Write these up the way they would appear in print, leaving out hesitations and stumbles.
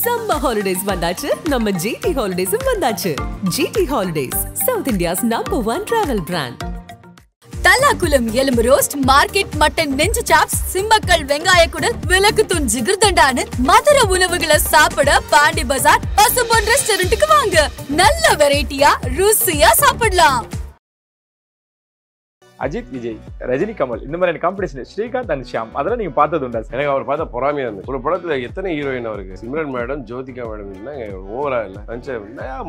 Summer holidays வந்தாச்சு நம்ம GT Holidays வந்தாச்சு. GT Holidays, South India's #1 travel brand. Thallakulam எலும்பு ரோஸ்ட், மார்க்கெட் மட்டன் நெஞ்சு சாப்ஸ், சிம்மக்கல் வெங்காய குடல், விளக்குத்தூண் ஜிகர்தண்டான்னு மதுரை உணவுகளை சாப்பிட பாண்டி பஜார் பசும்பொன் ரெஸ்டாரண்ட்டுக்கு வாங்க. நல்ல வெரைட்டியா ருசியா சாப்பிடலாம். அஜித், விஜய், ரஜினி, கமல் இந்த மாதிரி காம்படிஷன் ஸ்ரீகாந்த் அண்ட் ஷியாம் அதெல்லாம் நீங்க பார்த்தது உண்டா? எனக்கு அவர் பார்த்தா பொறாமையா இருந்துச்சு. ஒரு படத்துல எத்தனை ஹீரோயின் அவருக்கு, சிம்ரன் மேடம், ஜோதிகா மேடம் ஓவரா இல்ல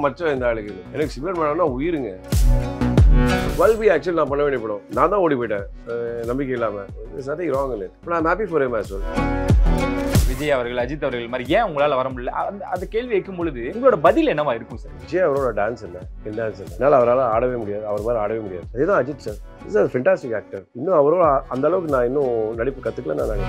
மச்சம் இந்த ஆளுக்கு. எனக்கு சிம்ரன் மேடம்னா உயிருங்க. வல்வி ஆக்சுவலி நான் பண்ண வேண்டிய படம், நான் தான் ஓடி போயிட்டேன் நம்பிக்கை இல்லாம. Nothing wrong in it, but I am happy for him as well. Vijay அவர்கள், அஜித் அவர்கள் மாதிரி ஏன் உங்களால வர முடியல அந்த கேள்வி வைக்கும் பொழுது உங்களோட பதில் என்னவா இருக்கும் சார்? விஜய் அவரோட டான்ஸ் இல்லை, என் டான்ஸ் இல்லை, அதனால அவரால் ஆடவே முடியாது, அவர் மாதிரி ஆடவே முடியாது. அதுதான் Ajith sir, is a fantastic actor. இன்னும் அவரோட அந்த அளவுக்கு நான் இன்னும் நடிப்பு கற்றுக்கல. நான்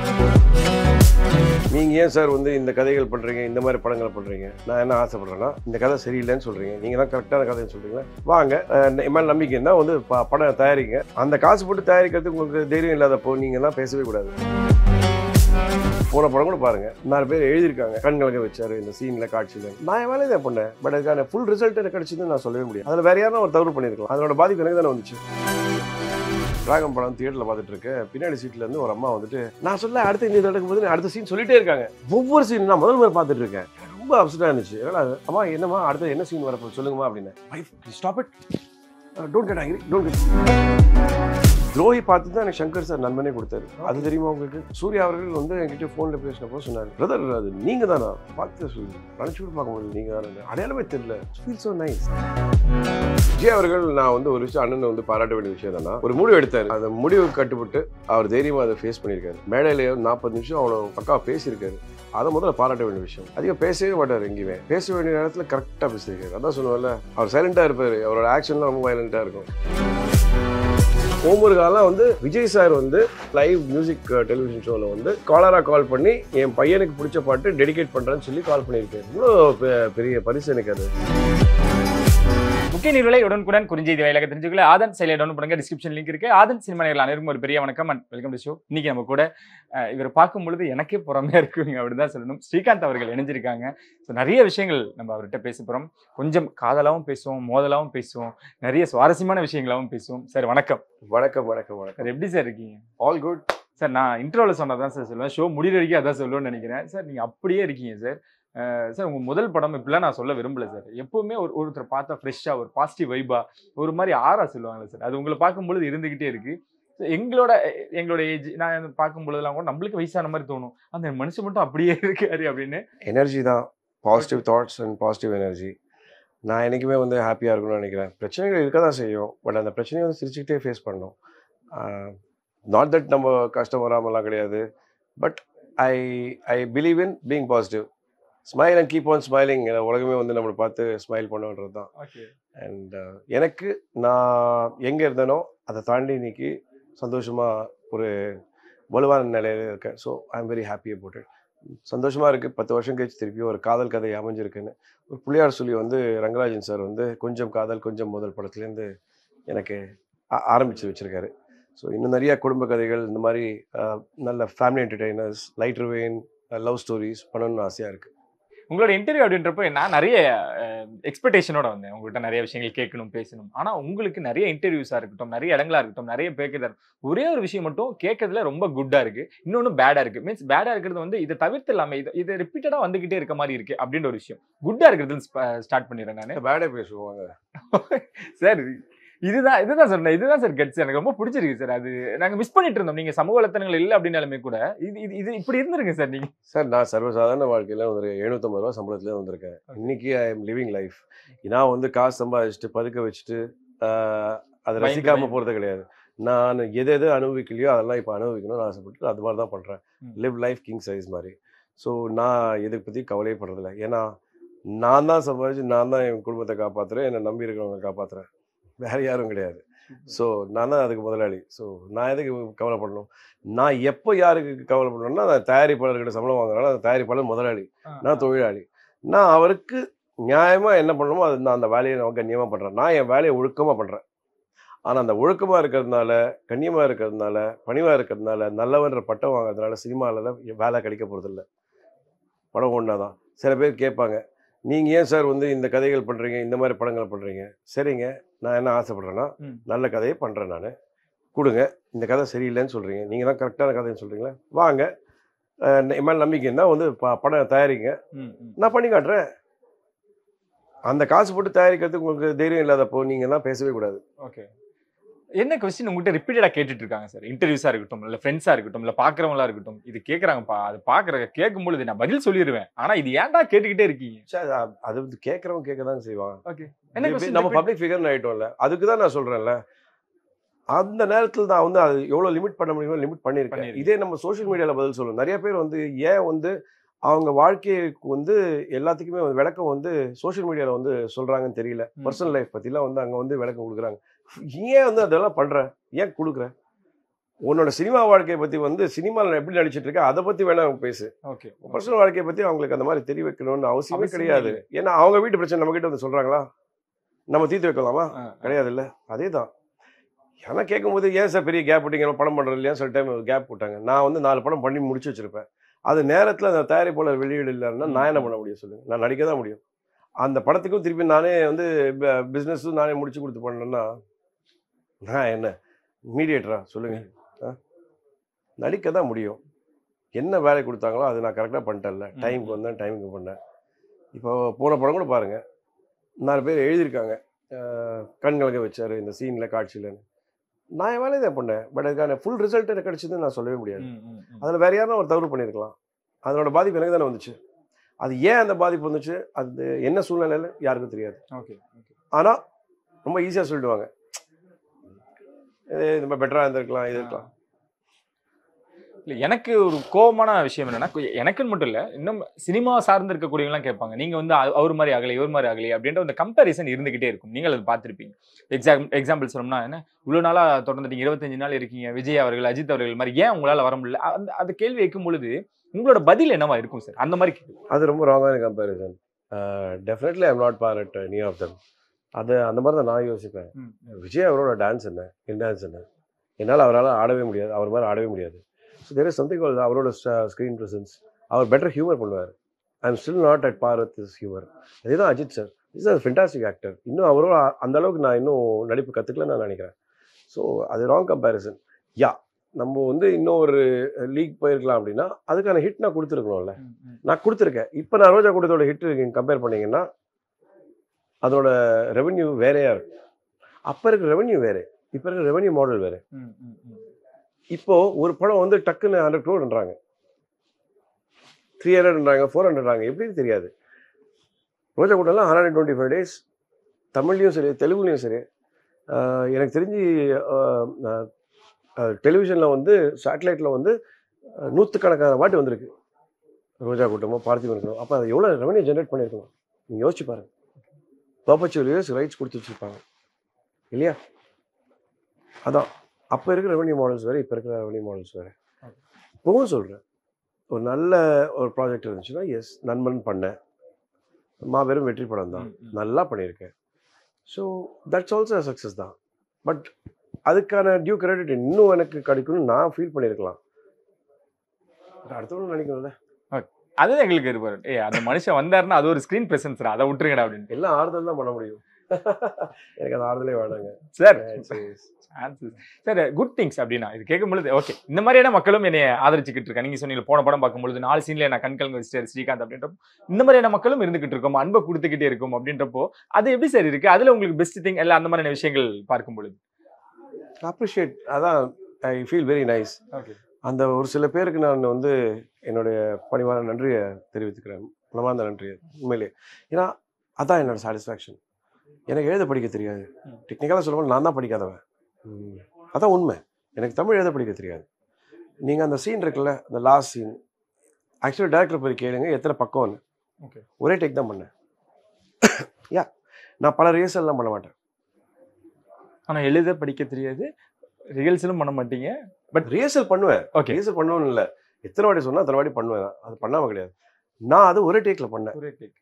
நீங்கள் ஏன் சார் இந்த கதைகள் பண்ணுறீங்க, இந்த மாதிரி படங்கள் பண்ணுறீங்க? நான் என்ன ஆசைப்படுறேன்னா, இந்த கதை சரியில்லைன்னு சொல்கிறீங்க, நீங்கள் தான் கரெக்டான கதைன்னு சொல்கிறீங்களா, வாங்க என் மேலே நம்பிக்கை இருந்தால் படம் தயாரிங்க. அந்த காசு போட்டு தயாரிக்கிறதுக்கு உங்களுக்கு தைரியம் இல்லாதப்போ நீங்கள் தான் பேசவே கூடாது. போன படம் கூட பாருங்க, 4 பேர் எழுதியிருக்காங்க, கண் கலங்க வச்சாரு இந்த சீன்ல, காட்சியில. நான் என் வேலையை தான் பண்ணேன், பட் அதுக்கான ஃபுல் ரிசல்ட் எனக்கு கிடைச்சதுன்னு நான் சொல்லவே முடியாது. அதில் வேற யாரும் ஒரு தவறு பண்ணியிருக்கலாம், அதோட பாதிப்பு எனக்கு தானே வந்துச்சு. டிராகன் படம் தியேட்டர்ல பார்த்துட்டு இருக்கேன், பின்னாடி சீட்ல இருந்து ஒரு அம்மா நான் சொல்ல அடுத்த இந்த நடக்கும் போது அடுத்த சீன் சொல்லிட்டே இருக்காங்க. ஒவ்வொரு சீன் நான் முதல் முறை பார்த்துட்டு இருக்கேன், ரொம்ப அப்செட்டா இருந்துச்சு. அம்மா என்னம்மா அடுத்த என்ன சீன் வரப்போ சொல்லுங்கம்மா அப்படின்னு. Stop it, don't get angry, don't get. துரோகி பார்த்து தான் எனக்கு சங்கர் சார் நண்பனே கொடுத்தாரு. அது தெரியுமா உங்களுக்கு? சூர்யா அவர்கள் என்கிட்ட ஃபோனில் பேசினப்போ சொன்னார், பிரதர் அது நீங்கள் தானா, பார்த்து சொல்லி நினச்சி கூட பார்க்க முடியல, நீங்கள் தானே, அடையாளமே தெரியல, ஃபீல் ஸோ நைஸ். விஜய் அவர்கள் நான் ஒரு விஷயம் அண்ணன் பாராட்ட வேண்டிய விஷயம் என்னன்னா, ஒரு முடிவு எடுத்தார், அந்த முடிவு கட்டுப்பட்டு அவர் தைரியமாக அதை ஃபேஸ் பண்ணியிருக்காரு. மேடையில 40 நிமிஷம் அவ்வளோ பக்காவாக பேசியிருக்காரு. அதை முதல்ல பாராட்ட வேண்டிய விஷயம். அதிகம் பேசவே மாட்டார், எங்கேயுமே பேச வேண்டிய நேரத்தில் கரெக்டாக பேசியிருக்காரு. அதான் சொல்லுவார்ல, அவர் சைலண்டாக இருப்பார், அவரோட ஆக்ஷன்லாம் ரொம்ப வயலண்ட்டாக இருக்கும். ஒவ்வொரு காலம் Vijay sir live music television ஷோவில் காலராக கால் பண்ணி என் பையனுக்கு பிடிச்ச பாட்டு டெடிகேட் பண்ணுறேன்னு சொல்லி கால் பண்ணியிருக்கேன். இவ்வளோ பெரிய பரிசு எனக்கு அது. முக்கிய நிறுவலை உடனுக்குடன் குறிஞ்செய்தி வாயிலாக தெரிஞ்சுக்கல ஆதன் செயலை டவுன்லோட் பண்ணுங்க, டிஸ்கிரிப்ஷன் லிங்க் இருக்கு. ஆதன் சினிமா நேயர்கள் அனைவருக்கும் ஒரு பெரிய வணக்கம் அண்ட் வெல்கம் டு ஷோ. இன்னைக்கு நம்ம கூட இவர் பார்க்கும் பொழுது எனக்கே பொறாமையா இருக்குங்க அப்படின்னு தான் சொல்லணும். ஸ்ரீகாந்த் அவர்கள் இணைஞ்சிருக்காங்க. ஸோ நிறைய விஷயங்கள் நம்ம அவர்கிட்ட பேச போகிறோம். கொஞ்சம் காதலாகவும் பேசுவோம், மோதலாகவும் பேசுவோம், நிறைய சுவாரஸ்யமான விஷயங்களாகவும் பேசுவோம். சார் வணக்கம். வணக்கம் வணக்கம் வணக்கம் சார், எப்படி சார் இருக்கீங்க? All good sir. நான் இன்ட்ரோவில் சொன்னதான் சார் சொல்லுவேன், ஷோ முடிகிற வரைக்கும் அதான் சொல்லுவேன்னு நினைக்கிறேன். சார் நீங்கள் அப்படியே இருக்கீங்க சார். சார் உங்கள் முதல் படம் இப்படிலாம் நான் சொல்ல விரும்பல சார். எப்போவுமே ஒருத்தரை பார்த்தா ஃப்ரெஷ்ஷாக ஒரு பாசிட்டிவ் வைபா ஒரு மாதிரி ஆறா சொல்லுவாங்களே சார், அது உங்களை பார்க்கும்பொழுது இருந்துக்கிட்டே இருக்கு. எங்களோட ஏஜ் நான் பார்க்கும்பொழுதுலாம் கூட நம்மளுக்கு வயசான மாதிரி தோணும், அந்த மனுஷன் மட்டும் அப்படியே இருக்காரு அப்படின்னு. எனர்ஜி தான், positive thoughts and positive energy. நான் என்றைக்குமே ஹாப்பியாக இருக்கணும்னு நினைக்கிறேன். பிரச்சனைகள் இருக்க தான் செய்யும், பட் அந்த பிரச்சனையை சிரிச்சுக்கிட்டே ஃபேஸ் பண்ணணும். நாட் தட் நம்ம கஷ்டம் வராமலாம் கிடையாது, but I believe in being positive. Smile and keep on smiling. உலகமே நம்மளை பார்த்து ஸ்மைல் பண்ணுன்றது தான். அண்ட் எனக்கு நான் எங்கே இருந்தேனோ அதை தாண்டி இன்னைக்கு சந்தோஷமாக ஒரு வலுவான நிலையில் இருக்கேன். So I am very happy about it. சந்தோஷமாக இருக்குது. 10 வருஷம் கழிச்சு திருப்பி ஒரு காதல் கதை அமைஞ்சிருக்குன்னு ஒரு புள்ளியார் சொல்லி ரங்கராஜன் சார் கொஞ்சம் காதல் கொஞ்சம் முதல் படத்துலேருந்து எனக்கு ஆரம்பித்து வச்சுருக்காரு. ஸோ இன்னும் நிறையா குடும்ப கதைகள், இந்த மாதிரி நல்ல ஃபேமிலி என்டர்டெய்னர்ஸ், லைட் ரிவைன், லவ் ஸ்டோரிஸ் பண்ணணும்னு ஆசையாக இருக்குது. உங்களோட இன்டர்வியூ அப்படின்றப்போ நான் நிறைய எக்ஸ்பெக்டேஷனோட வந்தேன், உங்கள்கிட்ட நிறைய விஷயங்கள் கேட்கணும், பேசணும். ஆனால் உங்களுக்கு நிறைய இன்டர்வியூஸாக இருக்கட்டும், நிறைய இடங்களா இருக்கட்டும், நிறைய பேக்கிறதா இருக்கும். ஒரே ஒரு விஷயம் மட்டும் கேட்கறதுல ரொம்ப குட்டாக இருக்கு, இன்னொன்று பேடாக இருக்கு. மீன்ஸ் பேடாக இருக்கிறது இதை தவிர்த்து இல்லாமல் இது ரிப்பீட்டடாக வந்துகிட்டே இருக்க மாதிரி இருக்கு அப்படின்ற ஒரு விஷயம். குட்டாக இருக்கிறது ஸ்டார்ட் பண்ணிடுறேன் நான். பேடாக பேசுவாங்க சார். இதுதான் சார், இதுதான் சார் கட்ஸ். எனக்கு ரொம்ப பிடிச்சிருக்கு சார். அது நாங்கள் மிஸ் பண்ணிட்டு இருந்தோம். நீங்கள் சமூக வலைத்தளங்கள் இல்லை அப்படின்னாலுமே கூட இது இப்படி இருந்துருங்க சார். நீங்கள் சார், நான் சர்வசாதாரண வாழ்க்கையில் 750 ரூபா சம்பளத்துல வந்திருக்கேன். இன்னைக்கு ஐ எம் லிவிங் லைஃப். நான் காசு சம்பாதிச்சுட்டு பதுக்க வச்சுட்டு அதை ரசிக்காமல் போகிறது கிடையாது. நான் எது அனுபவிக்கலையோ அதெல்லாம் இப்போ அனுபவிக்கணும்னு ஆசைப்பட்டு அது மாதிரி தான் பண்ணுறேன். லிவ் லைஃப் கிங் சைஸ் மாதிரி. ஸோ நான் இதை பற்றி கவலையே படுறதில்லை. ஏன்னா நான் தான் சம்பாதிச்சு நான் தான் என் குடும்பத்தை காப்பாற்றுறேன், என்னை நம்பி இருக்கிறவங்க காப்பாற்றுறேன், வேறு யாரும் கிடையாது. ஸோ நான் தான் அதுக்கு முதலாளி. ஸோ நான் எதுக்கு கவலைப்படணும்? நான் எப்போ யாருக்கு கவலைப்படணும்னா, நான் தயாரிப்பாளர்கிட்ட சம்பளம் வாங்குறேன்னா அந்த தயாரிப்பாளர் முதலாளி, நான் தொழிலாளி. நான் அவருக்கு நியாயமாக என்ன பண்ணணுமோ அது நான் அந்த வேலையை நான் கண்ணியமாக பண்ணுறேன். நான் என் வேலையை ஒழுக்கமாக பண்ணுறேன். ஆனால் அந்த ஒழுக்கமாக இருக்கிறதுனால, கண்ணியமாக இருக்கிறதுனால, பணிவாக இருக்கிறதுனால, நல்லவன்ற பட்டம் வாங்குறதுனால சினிமாவில் வேலை கிடைக்க போகிறதில்ல. படம் ஒன்றாதான். சில பேர் கேட்பாங்க, நீங்கள் ஏன் சார் வந்து இந்த கதைகள் பண்ணுறீங்க, இந்த மாதிரி படங்கள் பண்ணுறீங்க? சரிங்க, நான் என்ன ஆசைப்பட்றேன்னா, நல்ல கதையை பண்ணுறேன் நான். கொடுங்க. இந்த கதை சரியில்லைன்னு சொல்கிறீங்க, நீங்கள் தான் கரெக்டான கதைன்னு சொல்கிறீங்களா? வாங்க, என் மேலே நம்பிக்கை இருந்தால் வந்து படம் தயாரிங்க, நான் பண்ணி காட்டுறேன். அந்த காசு போட்டு தயாரிக்கிறதுக்கு உங்களுக்கு தைரியம் இல்லாதப்போ நீங்கள் தான் பேசவே கூடாது. ஓகே. என்ன கொஸ்டின் உங்ககிட்ட ரிப்பீட்டடா கேட்டுட்டு இருக்காங்க சார்? இன்டர்வியூஸா இருக்கட்டும், இல்ல ஃப்ரெண்ட்ஸா இருக்கட்டும், இல்ல பாக்குறவங்களா இருக்கட்டும், இது கேக்குறாங்கப்பா, அது கேட்கும் பொழுது நான் பதில் சொல்லிடுவேன். ஆனா இது ஏன்டா கேட்டுக்கிட்டே இருக்கீங்க? அது வந்து கேட்குறவங்க கேட்க தான் செய்வாங்க. ஓகே. என்ன கொஸ்டின்? நம்ம பப்ளிக் ஃபிகர்னு ஆகிட்டோம்ல, அதுக்கு தான் நான் சொல்கிறேன்ல. அந்த நேரத்தில் தான் வந்து அது எவ்வளோ லிமிட் பண்ண முடியுமோ லிமிட் பண்ணியிருக்கேன். இதே நம்ம சோஷியல் மீடியாவில் பதில் சொல்லணும். நிறைய பேர் வந்து ஏன் வந்து அவங்க வாழ்க்கைக்கு வந்து எல்லாத்துக்குமே வந்து விளக்கம் வந்து சோஷியல் மீடியாவில் வந்து சொல்கிறாங்கன்னு தெரியல. பர்சனல் லைஃப் பற்றிலாம் வந்து அங்கே வந்து விளக்கம் கொடுக்குறாங்க. ஏன் வந்து அதெல்லாம் பண்ணுற, ஏன் கொடுக்குற? உன்னோட சினிமா வாழ்க்கையை பற்றி வந்து சினிமாவில் எப்படி நடிச்சிட்டு இருக்க அதை பற்றி வேணா அவங்க பேசு. ஓகே. பர்சனல் வாழ்க்கையை பற்றி அவங்களுக்கு அந்த மாதிரி தெரிய வைக்கணும்னு அவசியமே கிடையாது. ஏன்னா அவங்க வீட்டு பிரச்சனை நம்ம கிட்ட வந்து சொல்கிறாங்களா, நம்ம தீர்த்து வைக்கலாமா? கிடையாது. இல்லை, அதே தான். ஏன்னா கேட்கும்போது ஏன் சார் பெரிய கேப் விட்டீங்க, படம் பண்ணுறது இல்லையா? சில டைம் கேப் விட்டாங்க. நான் வந்து 4 படம் பண்ணி முடிச்சு வச்சிருப்பேன். அது நேரத்தில் அந்த தயாரிப்பாளர் வெளியீடு இல்லைன்னா நான் என்ன பண்ண முடியும் சொல்லுங்கள்? நான் நடிக்க தான் முடியும். அந்த படத்துக்கும் திருப்பி நானே வந்து பிஸ்னஸும் நானே முடிச்சு கொடுத்து பண்ணேன்னா நான் என்ன மீடியேட்டரா சொல்லுங்கள்? நடிக்க தான் முடியும். என்ன வேலை கொடுத்தாங்களோ அது நான் கரெக்டாக பண்ணிட்டேன்ல. டைமுக்கு வந்தேன், டைமுக்கு பண்ணேன். இப்போ போன படம் கூட பாருங்கள், 4 பேர் எழுதியிருக்காங்க, கண்கலங்க வச்சார் இந்த சீனில் காட்சியிலன்னு. நான் என் வேலையை தான் பண்ணேன். பட் அதுக்கான ஃபுல் ரிசல்ட் எனக்கு கிடைச்சதுன்னு நான் சொல்லவே முடியாது. அதில் வேறு யாரும் ஒரு தவறு பண்ணியிருக்கலாம். அதனோட பாதிப்பு எனக்கு தானே வந்துச்சு. அது ஏன் அந்த பாதிப்பு வந்துச்சு, அது என்ன சூழ்நிலையில் யாருக்கும் தெரியாது. ஓகே. ஆனால் ரொம்ப ஈஸியாக சொல்லிடுவாங்க, இது நம்ம பெட்டராக இருந்திருக்கலாம், இது இருக்கலாம். இல்லை, எனக்கு ஒரு கோபமான விஷயம் என்னன்னா, எனக்குன்னு மட்டும் இல்லை, இன்னும் சினிமா சார்ந்து இருக்கக்கூடியவங்களாம் கேட்பாங்க, நீங்கள் வந்து அவர் மாதிரி ஆகலை, இவர் மாதிரி ஆகலை அப்படின்ற அந்த கம்பேரிசன் இருந்துகிட்டே இருக்கும். நீங்கள் அதை பார்த்துருப்பீங்க. எக்ஸாம்பிள் சொல்லணும்னா என்ன, இவ்வளோ நாளாக தொடர்ந்துட்டீங்க, 25 நாள் இருக்கீங்க, விஜய் அவர்கள், அஜித் அவர்கள் மாதிரி ஏன் உங்களால் வர முடியல? அந்த கேள்வி வைக்கும் பொழுது உங்களோட பதில் என்னவா இருக்கும் சார்? அந்த மாதிரி அது ரொம்ப ராங்கான comparison. Definitely I'm not part any of them. அது அந்த மாதிரி தான் நான் யோசிப்பேன். விஜய் அவரோட டான்ஸ் என்ன, என் டான்ஸ் என்ன? என்னால் அவரால் ஆடவே முடியாது, அவர் மாதிரி ஆடவே முடியாது. So there is something called அவரோட ஸ்க்ரீன் ப்ரெசன்ஸ். அவர் பெட்டர் ஹியூமர் பண்ணுவார். I am still not at par with this humour. அதே தான் Ajith sir. Is a fantastic actor. இன்னும் அவரோட அந்த அளவுக்கு நான் இன்னும் நடிப்பு கற்றுக்கலன்னு நான் நினைக்கிறேன். ஸோ அது ராங் கம்பேரிசன். நம்ம வந்து இன்னும் ஒரு லீக் போயிருக்கலாம் அப்படின்னா அதுக்கான ஹிட் நான் கொடுத்துருக்கணும்ல. நான் கொடுத்துருக்கேன். இப்போ நான் ரோஜா கூட்டத்தோட ஹிட் கம்பேர் பண்ணிங்கன்னா அதோட ரெவென்யூ வேறையாக இருக்கும். அப்போ இருக்கிற ரெவென்யூ வேறு, இப்போ இருக்கிற ரெவென்யூ மாடல் வேறு. இப்போது ஒரு படம் வந்து டக்குன்னு 100 crore, 300, 400 எப்படின்னு தெரியாது. ரோஜா கூட்டம்லாம் 125 days, தமிழ்லையும் சரி தெலுங்குலையும் சரி. எனக்கு தெரிஞ்சு டெலிவிஷனில் வந்து சேட்டலைட்டில் வந்து 100கணக்கான வாட்டி வந்திருக்கு ரோஜா கூட்டமோ பார்த்திபன். அப்போ அது எவ்வளோ ரெவன்யூ ஜென்ரேட் பண்ணியிருக்கணும் நீங்கள் யோசிச்சு பாருங்கள். பர்பச்சுவல் இயர்ஸ் ரைட்ஸ் கொடுத்து வச்சுருப்பாங்க இல்லையா? அதான் அப்போ இருக்கிற ரெவன்யூ மாடல்ஸ் வேறு, இப்போ இருக்கிற ரெவன்யூ மாடல்ஸ் வேறு. இப்போவும் சொல்கிறேன், ஒரு நல்ல ஒரு ப்ராஜெக்ட் இருந்துச்சுன்னா எஸ், நண்பன் பண்ணேன், மாபெரும் வெற்றி படம் தான், நல்லா பண்ணியிருக்கேன். ஸோ தட்ஸ் ஆல்சோ சக்ஸஸ் தான். பட் அதுக்கான டியூ கிரெடிட் இன்னும் எனக்கு கிடைக்கும்னு நான் ஃபீல் பண்ணியிருக்கலாம். அடுத்தவங்க நினைக்கணும்ல. அதுதான் எங்களுக்கு இருப்பாரு, அந்த மனுஷன் வந்தாருன்னா அது ஒரு ஸ்க்ரீன் பிரசன்ஸ், அதை விட்டுருங்கடா அப்படின்னு. எல்லாம் ஆறுதல் தான் பண்ண முடியும். எனக்கு அந்த ஆறுதலே வேணாங்க சார். சார் குட் திங்ஸ் அப்படின்னா இது கேட்கும்பொழுது ஓகே, இந்த மாதிரியான மக்களும் என்னை ஆதரிச்சுக்கிட்டு இருக்காங்க. நீங்க சொன்னீங்க போன படம் பார்க்கும்பொழுது 4 சீன்ல நான் கண்கலங்க வச்சிட்டாரு ஸ்ரீகாந்த் அப்படின்றப்போ இந்த மாதிரியான மக்களும் இருந்துகிட்டு இருக்கோம், அன்பை கொடுத்துக்கிட்டே இருக்கும் அப்படின்றப்போ அது எப்படி சார் இருக்கு? அதுல உங்களுக்கு பெஸ்ட் திங் எல்லாம் அந்த மாதிரியான விஷயங்கள் பார்க்கும் பொழுது அப்ரிஷியேட். அதான் I feel very nice. Okay. அந்த ஒரு சில பேருக்கு நான் வந்து என்னுடைய பணிவான நன்றியை தெரிவித்துக்கிறேன், மனமார்ந்த நன்றியை உண்மையிலே. ஏன்னா அதான் என்னோட சாட்டிஸ்ஃபேக்ஷன். எனக்கு எழுத படிக்க தெரியாது, டெக்னிக்கலாக சொல்லும்போது நான் தான் படிக்காதவன், அதான் உண்மை. எனக்கு தமிழ் எழுத படிக்க தெரியாது. நீங்கள் அந்த சீன் இருக்குல்ல, அந்த லாஸ்ட் சீன், ஆக்சுவலி டேரக்டர் போய் கேளுங்க எத்தனை பக்கம்னு. ஓகே. ஒரே டேக் தான் பண்ணேன். நான் பல ரிஹர்சல்லாம் பண்ண மாட்டேன். ஆனால் எழுத படிக்க தெரியாது, ரிஹர்சலும் பண்ண மாட்டீங்க. பட் ரிஹர்சல் பண்ணுவேன். ஓகே. ரிஹர்சல் பண்ணுவேன்னு இல்லை, எத்தனை வாட்டி சொன்னால் அத்தனை வாட்டி பண்ணுவேன். அது பண்ணாமல் கிடையாது. நான் அது ஒரே டேக்கில் பண்ணேன். ஒரே டேக்.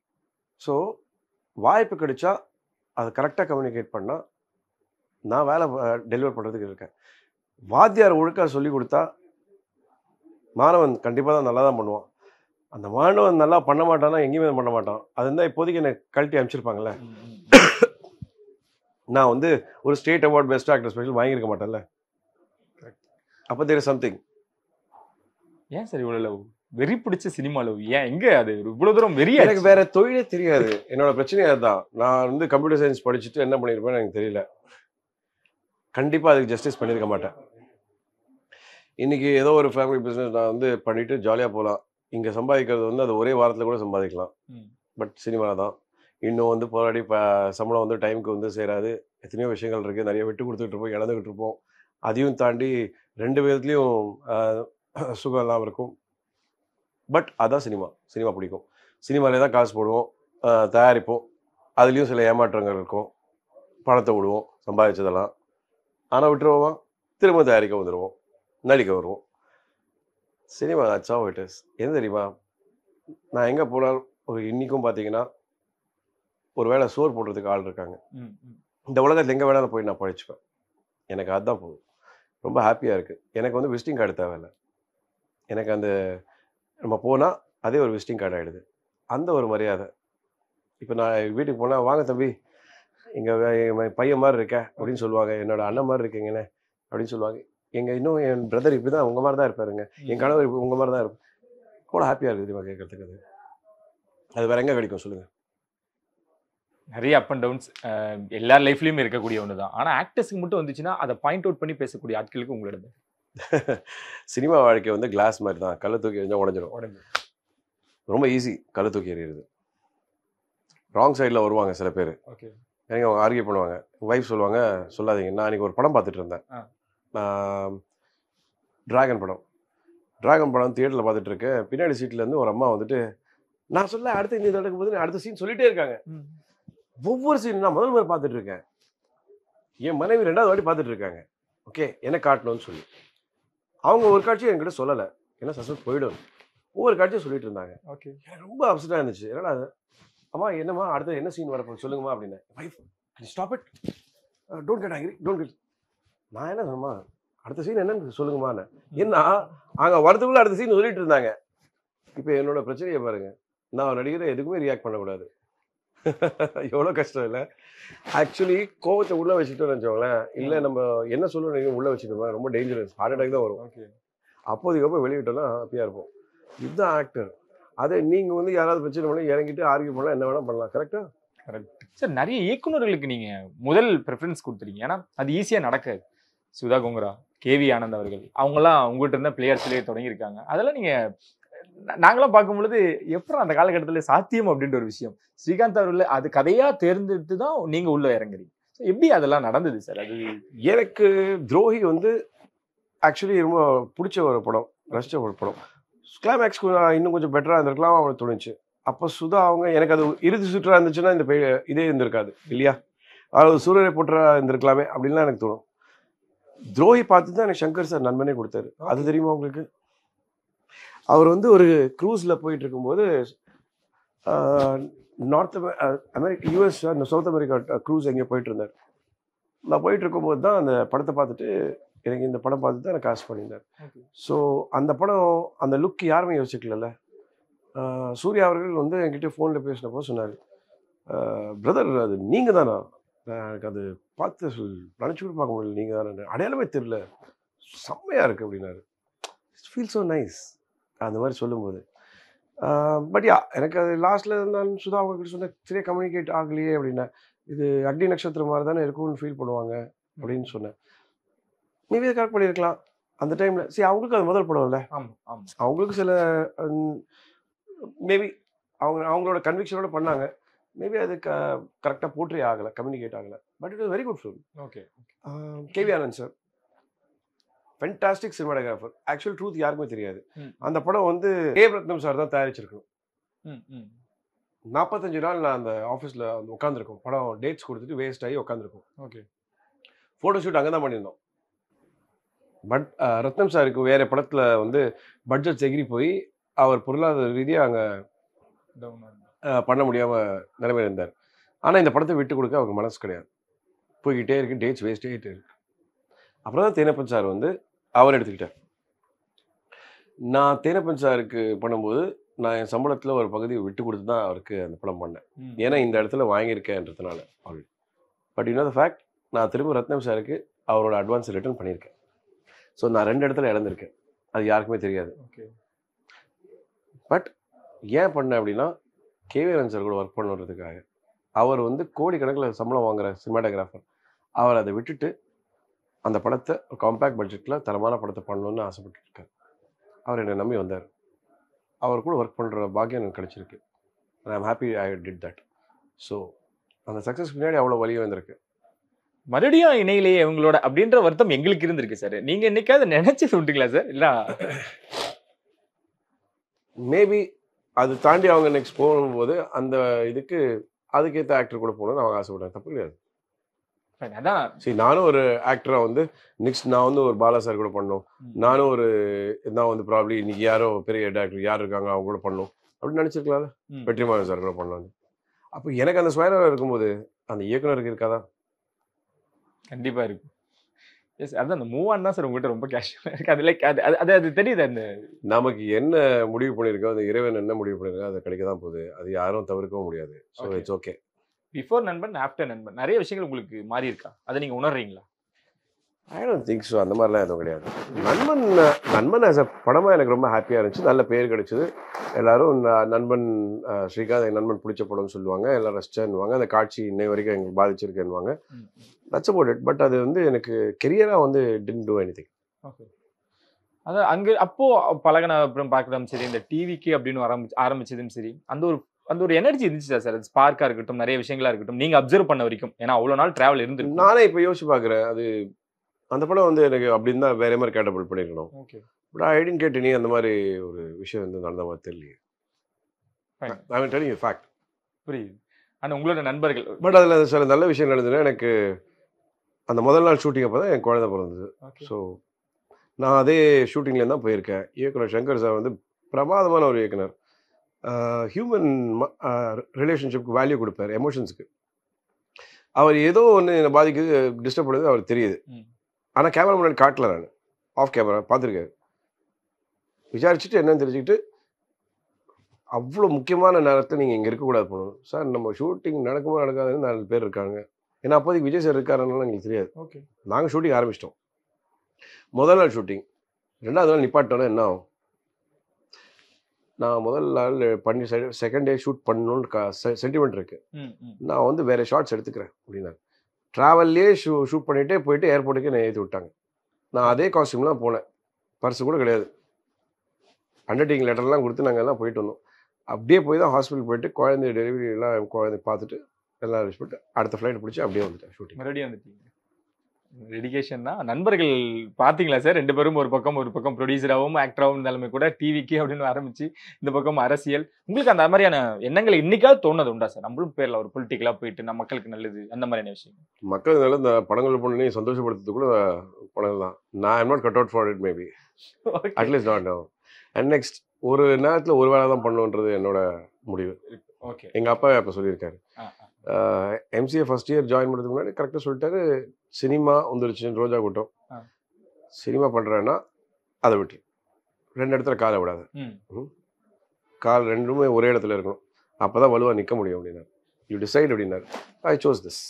ஸோ வாய்ப்பு கிடைச்சா அதை கரெக்டாக கம்யூனிகேட் பண்ணால் நான் வேலை டெலிவர் பண்ணுறதுக்கு இருக்கேன். வாத்தியார் ஒழுக்காக சொல்லி கொடுத்தா மாணவன் கண்டிப்பாக தான் நல்லா தான் பண்ணுவான். அந்த மாணவன் நல்லா பண்ண மாட்டானா எங்கேயுமே பண்ண மாட்டான். அது இருந்தால் இப்போதைக்கு என்னை கழட்டி அனுப்பிச்சிருப்பாங்கல்ல. நான் வந்து ஒரு state award best actor special வாங்கியிருக்க மாட்டேன்ல. அப்போ தேர் இஸ் சம்திங். ஏன் சார் இவ்வளோ லவ்? வெறி பிடிச்ச சினிமா லவ் ஏன் எங்க அது இவ்வளோ தூரம் வெறியா? எனக்கு வேற தொழிலே தெரியாது. என்னோட பிரச்சனையே அதுதான். நான் வந்து கம்ப்யூட்டர் சயின்ஸ் படிச்சுட்டு என்ன பண்ணியிருப்பேன்னு எனக்கு தெரியல. கண்டிப்பாக அதுக்கு ஜஸ்டிஸ் பண்ணியிருக்க மாட்டேன். இன்னைக்கு ஏதோ ஒரு ஃபேமிலி பிஸ்னஸ் நான் வந்து பண்ணிட்டு ஜாலியாக போகலாம். இங்கே சம்பாதிக்கிறது வந்து அது ஒரே வாரத்தில் கூட சம்பாதிக்கலாம். பட் சினிமாவில் தான் இன்னும் வந்து போராடி சம்பளம் வந்து டைமுக்கு வந்து சேராது. எத்தனையோ விஷயங்கள் இருக்குது. நிறைய விட்டு கொடுத்துக்கிட்டு இருப்போம், இழந்துக்கிட்டு இருப்போம். அதையும் தாண்டி 2 விதத்துலேயும் சுகம் இல்லாமல் இருக்கும். பட் அதான் சினிமா. சினிமா பிடிக்கும். சினிமாவிலே தான் காசு போடுவோம், தயாரிப்போம். அதுலேயும் சில ஏமாற்றங்கள் இருக்கும். பணத்தை விடுவோம் சம்பாதிச்சதெல்லாம். ஆனால் விட்டுருவோமா, திரும்ப தயாரிக்க வந்துடுவோம், நடிக்க வருவோம். Cinema that's how it is. என்ன தெரியுமா, நான் எங்கே போனாலும் ஒரு இன்றைக்கும் பார்த்தீங்கன்னா ஒரு வேளை சோறு போடுறதுக்கு ஆள் இருக்காங்க. இந்த உலகத்தில் எங்கே வேணாலும் போய் நான் பழிச்சுப்பேன். எனக்கு அதுதான் போதும். ரொம்ப ஹாப்பியாக இருக்குது. எனக்கு வந்து விசிட்டிங் கார்டு தேவையில்லை. எனக்கு அந்த நம்ம போனால் அதே ஒரு விசிட்டிங் கார்டு ஆகிடுது. அந்த ஒரு மரியாதை. இப்போ நான் வீட்டுக்கு போனால் வாங்க தம்பி எங்கள் பையன் மாதிரி இருக்க அப்படின்னு சொல்லுவாங்க. என்னோட அண்ணன் மாதிரி இருக்கீங்கண்ணே அப்படின்னு சொல்லுவாங்க. இன்னும் என் பிரதர் இப்படி தான் உங்கள் மாதிரி தான் இருப்பாருங்க, என் கணவர் இப்போ உங்கள் மாதிரி தான் இருப்பார். அவ்வளோ ஹாப்பியாக இருக்குது தெரியுமா கேட்கறதுக்கு. அது வேற எங்கே கிடைக்கும் சொல்லுங்கள்? நிறைய அப் அண்ட் டவுன்ஸ் எல்லார் லைஃப்லயுமே இருக்கக்கூடிய ஒன்று தான். ஆனால் ஆக்டர்ஸுக்கு மட்டும் வந்துச்சுன்னா அதை பாயிண்ட் அவுட் பண்ணி பேசக்கூடிய ஆட்களுக்கு உங்களோட சினிமா வாழ்க்கை வந்து கிளாஸ் மாதிரி தான். கல்லை தூக்கி எறிஞ்சா உடஞ்சிடும். ரொம்ப ஈஸி கல்லை தூக்கி எறிகிறது. ராங் சைடில் வருவாங்க சில பேர். ஓகே, எனக்கு அவங்க ஆர்கியூ பண்ணுவாங்க. ஒய்ஃப் சொல்லுவாங்க சொல்லாதீங்க. நான் அன்றைக்கி ஒரு படம் பார்த்துட்டு இருந்தேன். டிராகன் படம் தியேட்டரில் பார்த்துட்டு இருக்கேன். பின்னாடி சீட்லேருந்து ஒரு அம்மா வந்துட்டு நான் சொல்ல அடுத்த இந்த நடக்கும் போது அடுத்த சீன் சொல்லிட்டே இருக்காங்க. ஒவ்வொரு சீன் நான் முதல் முறை பார்த்துட்டு இருக்கேன். என் மனைவி 2வது வாட்டி பார்த்துட்டு இருக்காங்க. ஓகே, என்ன காட்டணும்னு சொல்லி அவங்க ஒரு காட்சியும் என்கிட்ட சொல்லலை. ஏன்னா சஸ்பென்ஸ் போயிடும். ஒவ்வொரு காட்சியும் சொல்லிட்டு இருந்தாங்க. ஓகே, எனக்கு ரொம்ப அப்செட்டாக இருந்துச்சு. என்னடா அம்மா என்னம்மா அடுத்த என்ன சீன் வரப்போ சொல்லுங்கம்மா அப்படின்னு. Wife stop it, don't get angry, don't get. நான் என்ன சொன்னம்மா அடுத்த சீன் என்னன்னு சொல்லுங்கம்மான்னு. ஏன்னா அங்கே வரதுக்குள்ளே அடுத்த சீன் சொல்லிட்டு இருந்தாங்க. இப்போ என்னோட பிரச்சனையை பாருங்க. நான் நடிகரை எதுக்குமே ரியாக்ட் பண்ணக்கூடாது. எவ்வளோ கஷ்டம் இல்லை? ஆக்சுவலி கோவத்தை உள்ளே வச்சுட்டோம்னு நினச்சோங்களேன், இல்லை நம்ம என்ன சொல்லணும் உள்ளே வச்சுட்டோம்னா ரொம்ப டேஞ்சரஸ், ஹார்ட் அட்டாக் தான் வரும். ஓகே, அப்போதைக்கப்போ வெளியிட்டோம்னா ஹாப்பியாக இருப்போம். இதுதான் ஆக்டர். அதே நீங்கள் வந்து யாராவது பிரச்சனை பண்ணி இறங்கிட்டு ஆர்கியூ பண்ணலாம், என்ன வேணால் பண்ணலாம். கரெக்டாக? Correct sir. நிறைய இயக்குநர்களுக்கு நீங்கள் முதல் ப்ரிஃபரன்ஸ் கொடுத்துருங்க. ஏன்னா அது ஈஸியாக நடக்காது. சுதா கோங்கரா, கேவி ஆனந்த் அவர்கள் அவங்களாம் உங்கள்கிட்ட இருந்த பிளேயர்ஸ்லேயே தொடங்கியிருக்காங்க. அதெல்லாம் நீங்கள் நாங்களாம் பார்க்கும் பொழுது எப்படி அந்த காலகட்டத்தில் சாத்தியம் அப்படின்ற ஒரு விஷயம். ஸ்ரீகாந்த் அவர்கள் அது கதையாக தேர்ந்தெடுத்து தான் நீங்கள் உள்ள இறங்குறீங்க. எப்படி அதெல்லாம் நடந்தது சார்? அது எனக்கு துரோகி வந்து ஆக்சுவலி ரொம்ப பிடிச்ச ஒரு படம், ரசித்த ஒரு படம். கிளைமேக்ஸ் இன்னும் கொஞ்சம் பெட்டராக இருந்திருக்கலாம் அவங்களுக்கு தோணுச்சு. அப்போ சுதா அவங்க எனக்கு அது இறுதி சுற்றாக இருந்துச்சுன்னா இந்த இதே இருந்திருக்காது இல்லையா, அது சூரியரை போட்டராக இருந்திருக்கலாமே அப்படின்லாம் எனக்கு தோணும். துரோகி பார்த்து தான் எனக்கு சங்கர் சார் நண்பனே கொடுத்தாரு. அது தெரியுமா உங்களுக்கு? அவர் வந்து ஒரு க்ரூஸில் போயிட்டு இருக்கும்போது north America US south America cruise எங்கேயோ போயிட்டு இருந்தார். நான் போயிட்டு இருக்கும்போது தான் அந்த படத்தை பார்த்துட்டு எனக்கு இந்த படம் பார்த்து தான் எனக்கு காசு பண்ணியிருந்தார். ஸோ அந்த படம் அந்த லுக் யாருமே யோசிக்கல. சூர்யா அவர்கள் வந்து என்கிட்ட ஃபோனில் பேசினப்போ சொன்னார், பிரதர் அது நீங்கள் தானா? எனக்கு அது பார்த்து நினச்சி கூட பார்க்க முடியல, நீங்கள் தானே, அடையாளமே தெரியல, செம்மையாக இருக்குது அப்படின்னாரு. ஃபீல் ஸோ நைஸ் அந்த மாதிரி சொல்லும்போது. பட் யா எனக்கு அது லாஸ்ட்டில் இருந்தாலும் சுதா அவங்ககிட்ட சொன்ன சரியாக கம்யூனிகேட் ஆகலையே அப்படின்னா, இது அக்னி நட்சத்திரம் மாதிரி தானே இருக்கும்னு ஃபீல் பண்ணுவாங்க அப்படின்னு சொன்னேன். நீவே கரெக்ட் பண்ணியிருக்கலாம் அந்த டைமில். சரி, அவங்களுக்கு அது முதல் படம் இல்லை, அவங்களுக்கு சில மேபி அவங்களோட கன்விக்ஷனோட பண்ணாங்க. மேபி அது கரெக்டாக போர்ட்ரே ஆகலை, கம்யூனிகேட் ஆகலை. But it was very good film. Okay, KV Anand sir fantastic cinematographer. Actual truth யாருக்குமே தெரியாது. அந்த படம் வந்து ரத்னம் சார் தான் தயாரிச்சிருக்கணும். 45 நாள் நான் அந்த ஆஃபீஸில் உட்காந்துருக்கோம். படம் டேட்ஸ் கொடுத்துட்டு வேஸ்ட் ஆகி உட்காந்துருக்கோம். ஓகே, ஃபோட்டோ ஷூட் அங்கே தான் பண்ணியிருந்தோம். பட் ரத்னம் சாருக்கு வேறு படத்தில் வந்து பட்ஜெட் எகிரி போய் அவர் பொருளாதார ரீதியாக அங்கே பண்ண முடியாமல் நிலைமையில் இருந்தார். ஆனால் இந்த படத்தை விட்டு கொடுக்க அவங்க மனசு கிடையாது. போய்கிட்டே இருக்குது, டேட்ஸ் வேஸ்ட் ஆகிட்டே இருக்கு. அப்புறம் தான் தேனப்பன் சார் வந்து அவர் எடுத்துக்கிட்டார். நான் தேனப்பன் சாருக்கு பண்ணும்போது நான் என் சம்பளத்தில் ஒரு பகுதியை விட்டு கொடுத்து தான் அவருக்கு அந்த படம் பண்ணேன். ஏன்னா இந்த இடத்துல வாங்கியிருக்கேன்றதுனால ஆல்ரெடி. பட் இன்னொரு ஃபேக்ட், நான் திரும்ப ரத்னம் சாருக்கு அவரோட அட்வான்ஸ் ரிட்டர்ன் பண்ணியிருக்கேன். ஸோ நான் 2 இடத்துல இழந்திருக்கேன். அது யாருக்குமே தெரியாது. பட் ஏன் பண்ணேன் அப்படின்னா, கேவிஆர் சார் கூட ஒர்க் பண்ணுறதுக்காக. அவர் வந்து கோடிக்கணக்கில் சம்பளம் வாங்குற சினிமாட்டோகிராஃபர். அவர் அதை விட்டுட்டு அந்த படத்தை காம்பேக்ட் பட்ஜெட்டில் தரமான படத்தை பண்ணணும்னு ஆசைப்பட்டுருக்கார். அவர் என்னை நம்பி வந்தார். அவர் கூட ஒர்க் பண்ணுற பாக்கியம் எனக்கு கிடச்சிருக்கு. I am happy I did that. So அந்த சக்ஸஸ் பின்னாடி அவ்வளோ வழியும் வந்திருக்கு. மறுபடியும் இணையிலேயே இவங்களோட அப்படின்ற வருத்தம் எங்களுக்கு இருந்திருக்கு சார். நீங்க என்னைக்காவது நினைச்சது உண்டுங்களா சார்? இல்ல மேபி அது தாண்டி அவங்க நெக்ஸ்ட் போகும்போது அந்த இதுக்கு அதுக்கேற்ற ஆக்டர் கூட போகணும்னு அவங்க ஆசைப்படுறேன். தப்பு கிடையாது. அதான் சரி, நானும் ஒரு ஆக்டரா வந்து நெக்ஸ்ட் நான் வந்து ஒரு பாலா சார் கூட பண்ணணும். நானும் ஒரு நான் வந்து ப்ராப்ளி இன்னைக்கு யாரோ பெரிய ஆக்டர் யார் இருக்காங்க அவங்க கூட பண்ணணும் அப்படின்னு நினைச்சிருக்கலாம்ல. வெற்றிமாறன் சார் கூட பண்ணணும். அப்போ எனக்கு அந்த சுயநலம் இருக்கும்போது அந்த இயக்குனருக்கு இருக்காதா? கண்டிப்பா இருக்கு. எஸ், அதான் அந்த மூவ் ஆன் தான் சார் உங்ககிட்ட ரொம்ப கேஷுவலா இருக்கு. அது லைக் அது தெரியுது. அந்த நமக்கு என்ன முடிவு பண்ணியிருக்கோம், அந்த இறைவன் என்ன முடிவு பண்ணியிருக்கோ அது கிடைக்க தான் போகுது. அது யாரும் தவிர்க்கவும் முடியாது. So it's okay. Before Nanban after Nanban நிறைய விஷயங்கள் உங்களுக்கு மாறி இருக்கா? அதை நீங்க உணர்றீங்களா? I don't think so. அந்த மாதிரிலாம் எதுவும் கிடையாது. நண்பன் ஆஸ் அ படமாக எனக்கு ரொம்ப ஹாப்பியாக இருந்துச்சு. நல்ல பேர் கிடைச்சிது. எல்லாரும் நண்பன் ஸ்ரீகாந்த் என் நண்பன் பிடிச்ச படம்னு சொல்லுவாங்க. எல்லாம் ரசிச்சேன்னுவாங்க. அந்த காட்சி இன்னை வரைக்கும் எங்களுக்கு பாதிச்சிருக்கேன்னுவாங்க. That's about it. பட் அது வந்து எனக்கு கெரியராக வந்து டிடன்ட் டூ எனிதிங். ஓகே. அதான் அங்கே அப்போ பழகின அப்புறம் பார்க்கறதும் சரி, இந்த டிவிக்கு அப்படின்னு ஆரம்பிச்சதும் சரி, அந்த ஒரு எனர்ஜி இருந்துச்சா சார்? அது ஸ்பார்க்கா இருக்கட்டும், நிறைய விஷயங்களா இருக்கட்டும், நீங்க அப்சர்வ் பண்ண வரைக்கும். ஏன்னா அவ்வளோ நாள் டிராவல் இருந்து நானே இப்போ யோசிச்சு பார்க்குறேன். அது அந்த படம் வந்து எனக்கு அப்படின்னு தான் வேற மாதிரி கேட்டபிள் பண்ணிருக்கணும். Okay. But I tent get any அந்த மாதிரி ஒரு விஷயம் வந்து நடந்த மாதிரி தெரியலையே. I will tell you fact. புரியுது. ஆனால் உங்களோட நண்பர்கள் பட் அதில் சில நல்ல விஷயம் நடந்ததுன்னா, எனக்கு அந்த முதல் நாள் ஷூட்டிங் அப்போ தான் என் குழந்தை பிறந்தது. ஸோ நான் அதே ஷூட்டிங்லேருந்து தான் போயிருக்கேன். இயக்குனர் சங்கர் சார் வந்து பிரமாதமான ஒரு இயக்குனர். ஹியூமன் ரிலேஷன்ஷிப்க்கு வேல்யூ கொடுப்பார், எமோஷன்ஸுக்கு. அவர் ஏதோ ஒன்று என்னை பாதிக்குது, டிஸ்டர்ப் பண்ணுது அவருக்கு தெரியுது. ஆனால் கேமரா முன்னாடி காட்டல. நான் ஆஃப் கேமரா பார்த்துருக்காரு. விசாரிச்சுட்டு என்னன்னு தெரிஞ்சுக்கிட்டு, அவ்வளோ முக்கியமான நேரத்தை நீங்கள் இங்கே இருக்கக்கூடாது போகணும் சார். நம்ம ஷூட்டிங் நடக்குமோ நடக்காதுன்னு 4 பேர் இருக்காங்க. ஏன்னா அப்போதைக்கு விஜய் சார் இருக்காருன்னு எங்களுக்கு தெரியாது. ஓகே. நாங்கள் ஷூட்டிங் ஆரம்பிச்சிட்டோம். முதல் நாள் ஷூட்டிங், 2வது நாள் நிப்பாட்டோன்னா என்ன ஆகும்? நான் முதல் நாள் பண்ணி செகண்ட் டே ஷூட் பண்ணணும்னு சென்டிமெண்ட் இருக்கு. நான் வந்து வேற ஷார்ட்ஸ் எடுத்துக்கிறேன் அப்படின்னாரு. ட்ராவல்லே ஷூட் பண்ணிகிட்டே போயிட்டு ஏர்போர்ட்டுக்கு என்னை ஏற்றி விட்டாங்க. நான் அதே காஸ்டியூம்லாம் போனேன். பர்ஸு கூட கிடையாது. அண்டர்டேக்கிங் லெட்டர்லாம் கொடுத்து நாங்கள் எல்லாம் போயிட்டு வந்தோம். அப்படியே போய் தான் ஹாஸ்பிட்டல் போயிட்டு குழந்தை டெலிவரிலாம் குழந்தை பார்த்துட்டு எல்லாம் ரிச் பண்ணிட்டு அடுத்த ஃப்ளைட் பிடிச்சி அப்படியே வந்துட்டேன் ஷூட்டிங். மறுபடியும் வந்துட்டீங்க. டெடிகேஷன் தான். நண்பர்கள் பார்த்தீங்களா சார்? 2 பேரும் ஒரு பக்கம் ப்ரொடியூசராகவும் ஆக்டராகவும் இருந்தாலுமே கூட டிவிக்கு அப்படின்னு ஆரம்பிச்சு இந்த பக்கம் அரசியல். உங்களுக்கு அந்த மாதிரியான எண்ணங்களை இன்னைக்காவது தோணுது உண்டா சார்? நம்மளும் பேர்ல ஒரு பொலிட்டிக்கலாக போயிட்டு நம்ம மக்களுக்கு நல்லது அந்த மாதிரியான விஷயம். மக்கள் நல்ல இந்த படங்கள் பண்ணி சந்தோஷப்படுத்துறது கூட படங்கள் தான். நான் I'm not cut out for it maybe. At least not now. And next ஒரு நேரத்தில் ஒரு வேலை தான் பண்ணணுன்றது என்னோட முடிவு. ஓகே. எங்கள் அப்பா இப்போ சொல்லியிருக்காரு. எம்சிஏ ஃபர்ஸ்ட் இயர் ஜாயின் பண்ணுறதுக்கு முன்னாடி கரெக்டாக சொல்லிட்டாரு, சினிமா வந்துருச்சு ரோஜா கூட்டம். சினிமா பண்ணுறேன்னா அதை விட்டு 2 இடத்துல காலை விடாது. கால் 2மே ஒரே இடத்துல இருக்கணும். அப்போ தான் வலுவாக நிற்க முடியும் அப்படின்னாரு. யூ டிசைட் அப்படின்னாரு. I chose this.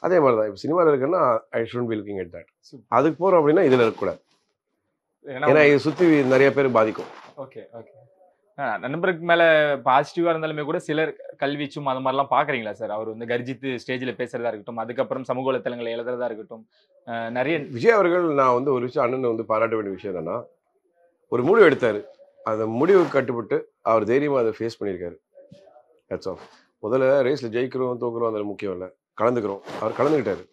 அதே மாதிரி தான் இப்போ சினிமாவில் இருக்குன்னா I should be looking at that. அதுக்கு போகிறோம் அப்படின்னா இதில் இருக்கக்கூடாது. ஏன்னா இது சுற்றி நிறைய பேர் பாதிக்கும். Okay okay. நண்பருக்கு மேல பாசிட்டிவா இருந்தாலுமே கூட சிலர் கல்விச்சும் அது மாதிரிலாம் பாக்குறீங்களா சார்? அவர் வந்து கர்ஜித்து ஸ்டேஜ்ல பேசுறதா இருக்கட்டும், அதுக்கப்புறம் சமூக வலைத்தளங்களை எழுதுறதா இருக்கட்டும், நிறைய விஜய் அவர்கள் நான் வந்து ஒரு விஷயம் அண்ணன் வந்து பாராட்ட வேண்டிய விஷயம் என்னன்னா, ஒரு முடிவு எடுத்தாரு. அந்த முடிவுக்கு கட்டுப்பட்டு அவர் தைரியமா அதை ஃபேஸ் பண்ணியிருக்காரு. That's all. முதல்ல ரேஸ்ல ஜெயிக்கிறோம் தோக்குறோம் அதில் முக்கியம் இல்லை, கலந்துக்கிறோம். அவர் கலந்துக்கிட்டாரு.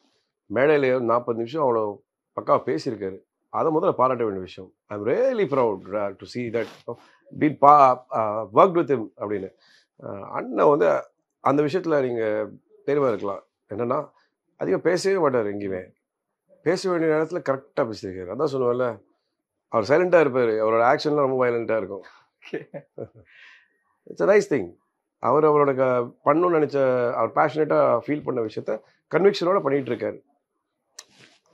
மேடையில 40 நிமிஷம் அவ்வளோ பக்காவா பேசியிருக்காரு. அதை முதல்ல பாராட்ட வேண்டிய விஷயம். I am really proud to see that been worked with him அப்படின்னு. அண்ணன் வந்து அந்த விஷயத்தில் நீங்கள் பெருமை இருக்கலாம். என்னென்னா அதிகம் பேசவே மாட்டார். எங்கேயுமே பேச வேண்டிய நேரத்தில் கரெக்டாக பேசியிருக்காரு. அதான் சொல்லுவேன்ல, அவர் சைலண்ட்டாக இருப்பார். அவரோட ஆக்ஷன்லாம் ரொம்ப வயலண்ட்டாக இருக்கும். It's a nice thing. அவரோட பண்ணணும்னு நினச்ச அவர் பேஷனேட்டாக ஃபீல் பண்ண விஷயத்த கன்விக்ஷனோட பண்ணிகிட்டு இருக்காரு.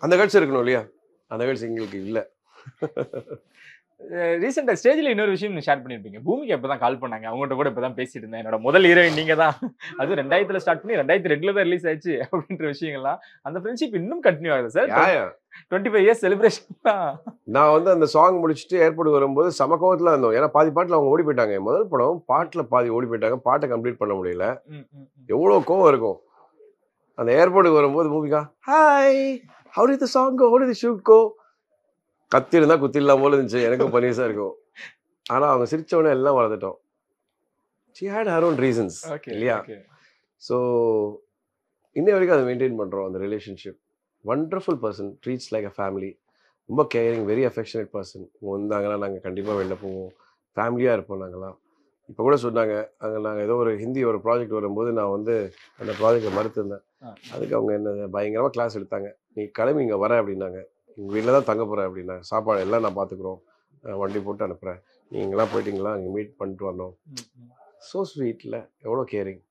அந்த கட்ஸ் இருக்கணும் இல்லையா? அந்த கட்ஸ் எங்களுக்கு இல்லை. ரீசெண்டா ஸ்டேஜ்ல இன்னொரு விஷயம் ஷேர் பண்ணிருப்பீங்க. பூமிகா இப்பதான் கால் பண்ணாங்க. அவங்ககிட்ட கூட இப்பதான் பேசிட்டு இருந்தேன். என்னோட முதல் ஹீரோயின் நீங்க தான். அது 2000ல ஸ்டார்ட் பண்ணி 2002ல தான் ரிலீஸ் ஆயிடுச்சு அப்படின்ற விஷயங்கள்லாம். அந்த ஃப்ரெண்ட்ஷிப் இன்னும் கண்டினியூ ஆகுது சார். 25 இயர்ஸ் செலிப்ரேஷன் தான். நான் வந்து அந்த சாங் முடிச்சுட்டு ஏர்போர்ட் வரும்போது சம கோவத்துல இருந்தோம். ஏன்னா பாதி பாட்டுல அவங்க ஓடி போயிட்டாங்க. என் முதல் படம் பாட்டுல பாதி ஓடி போயிட்டாங்க. பாட்டை கம்ப்ளீட் பண்ண முடியல. எவ்வளவு கோவம் இருக்கும். அந்த ஏர்போர்ட்டுக்கு வரும்போது Bhumika hi how did the song go, how did the shoot go, கத்தி இருந்தா குத்திடலாம் போல இருந்துச்சு. எனக்கும் பனியஸா இருக்கும். ஆனா அவங்க சிரிச்ச உடனே எல்லாம் மறந்துட்டோம். she had her own reasons இல்லையா? ஸோ இன்ன வரைக்கும் அதை மெயின்டைன் பண்றோம் அந்த relationship. Wonderful person, treats like a family. ரொம்ப கேரிங், வெரி அஃபெக்ஷனேட் பர்சன். வந்தாங்கன்னா நாங்கள் கண்டிப்பாக வெளில போவோம், ஃபேமிலியாக இருப்போம் நாங்கள்லாம். இப்போ கூட சொன்னாங்க, அங்கே நாங்கள் ஏதோ ஒரு ஹிந்தி ஒரு ப்ராஜெக்ட் வரும்போது நான் வந்து அந்த ப்ராஜெக்டை மறுத்திருந்தேன். அதுக்கு அவங்க என்ன பயங்கரமாக கிளாஸ் எடுத்தாங்க. நீ கிளம்பி இங்கே வர அப்படின்னாங்க. எங்கள் வீட்டில் தான் தங்க போகிறேன் அப்படின்னாங்க. சாப்பாடு எல்லாம் நான் பார்த்துக்குறோம், வண்டி போட்டு அனுப்புகிறேன், நீங்களாம் போயிட்டீங்களா அங்கே மீட் பண்ணிட்டு வரணும். ஸோ ஸ்வீட்டில் எவ்வளோ கேரிங்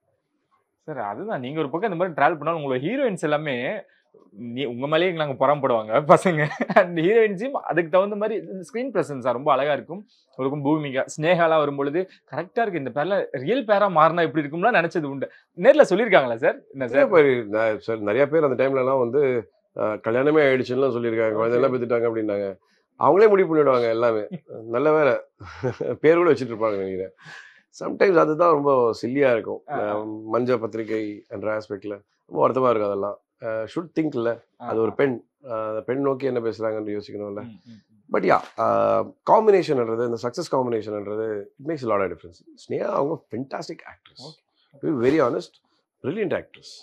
சார். அதுதான் நீங்க ஒரு பக்கம் இந்த மாதிரி டிராவல் பண்ணாலும் உங்களோட ஹீரோயின்ஸ் எல்லாமே உங்க மேலேயே நாங்க புறம்படுவாங்க பசங்க. அண்ட் ஹீரோயின்ஸும் அதுக்கு தகுந்த மாதிரி ஸ்கிரீன் பிரசன்ஸா ரொம்ப அழகா இருக்கும். ஒரு பூமிகா ஸ்னேகாலாம் வரும்பொழுது கரெக்டா இருக்கு. இந்த பேர்ல ரியல் பேரா மாறினா எப்படி இருக்கும்லாம் நினைச்சது உண்டு. நேர்ல சொல்லியிருக்காங்களா சார்? என்ன சார் நிறைய பேர் அந்த டைம்லலாம் வந்து கல்யாணமே ஆயிடுச்சுன்னு சொல்லியிருக்காங்க, குழந்தையெல்லாம் பெற்றுட்டாங்க அப்படின்னாங்க. அவங்களே முடிவு பண்ணிவிடுவாங்க எல்லாமே. நல்ல வேலை பேர் கூட வச்சுட்டு இருப்பாங்க நினைக்கிறேன். சம்டைம்ஸ் அதுதான் ரொம்ப சில்லியாக இருக்கும். மஞ்ச பத்திரிகை என்ற ஆஸ்பெக்டில் ரொம்ப வருத்தமாக இருக்கும். அதெல்லாம் ஷுட் திங்க் இல்லை, அது ஒரு பெண், பெண் நோக்கி என்ன பேசுகிறாங்கன்னு யோசிக்கணும்ல. பட் யா, காம்பினேஷன்ன்றது, இந்த சக்ஸஸ் காம்பினேஷன்ன்றது it makes lot of difference. Sneha அவங்க fantastic actress, very honest, brilliant actress.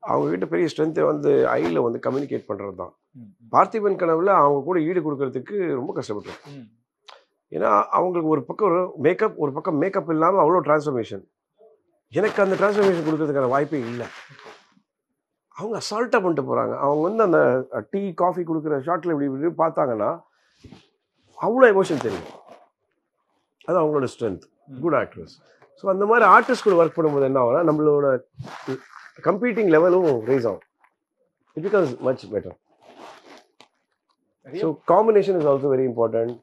அவங்ககிட்ட பெரிய ஸ்ட்ரென்த்தை வந்து ஐயில் வந்து கம்யூனிகேட் பண்ணுறது தான். பார்த்திபன் கனவுல அவங்க கூட ஈடு கொடுக்கறதுக்கு ரொம்ப கஷ்டப்பட்டோம். ஏன்னா அவங்களுக்கு ஒரு பக்கம் மேக்கப், ஒரு பக்கம் மேக்கப் இல்லாமல் அவ்வளோ டிரான்ஸ்ஃபர்மேஷன். எனக்கு அந்த டிரான்ஸ்ஃபர்மேஷன் கொடுக்கறதுக்கான வாய்ப்பே இல்லை. அவங்க அசால்ட்டாக பண்ணிட்டு போகிறாங்க. அவங்க வந்து அந்த டீ காஃபி கொடுக்குற ஷார்ட்டில் இப்படி இப்படி பார்த்தாங்கன்னா அவ்வளோ எமோஷன் தெரியும். அது அவங்களோட ஸ்ட்ரென்த், குட் ஆக்ட்ரஸ். ஸோ அந்த மாதிரி ஆர்டிஸ்ட் கூட ஒர்க் பண்ணும்போது என்ன ஆகும்னா நம்மளோட கம்பீட்டிங் லெவலும் ரைஸ் ஆகும். It becomes much better. So combination is also very important.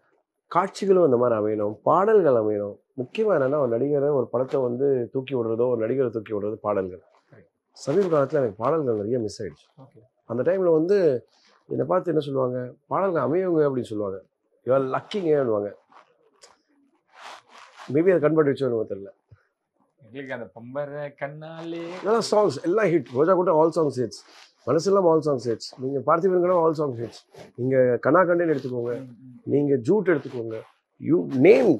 காட்சிகளும் அந்த மாதிரி அமையணும், பாடல்கள் அமையணும். முக்கியமாக என்னென்னா ஒரு நடிகரை ஒரு படத்தை வந்து தூக்கி விடுறதோ, ஒரு நடிகரை தூக்கி விடுறதோ பாடல்கள். சமீப காலத்தில் எனக்கு பாடல்கள் நிறைய மிஸ் ஆகிடுச்சு. அந்த டைமில் வந்து என்னை பார்த்து என்ன சொல்லுவாங்க, பாடல்கள் அமையவங்க அப்படின்னு சொல்லுவாங்க, இவள் லக்கிங்கன்னுவாங்க. மேபி அதை கன்வெர்ட் வச்சோன்னு தெரியல. நல்லா சாங்ஸ் எல்லாம் ஹிட். ரோஜா கூட ஆல் சாங்ஸ் ஹிட்ஸ், மனசெல்லாம் ஆல் சாங்ஸ் ஹிட்ஸ். நீங்கள் பார்த்திபன் கூட ஆல் சாங்ஸ் ஹிட்ஸ். நீங்கள் கனா கண்டேன் எடுத்துக்கோங்க, நீங்கள் ஜூட் எடுத்துக்கோங்க, யூ நேம்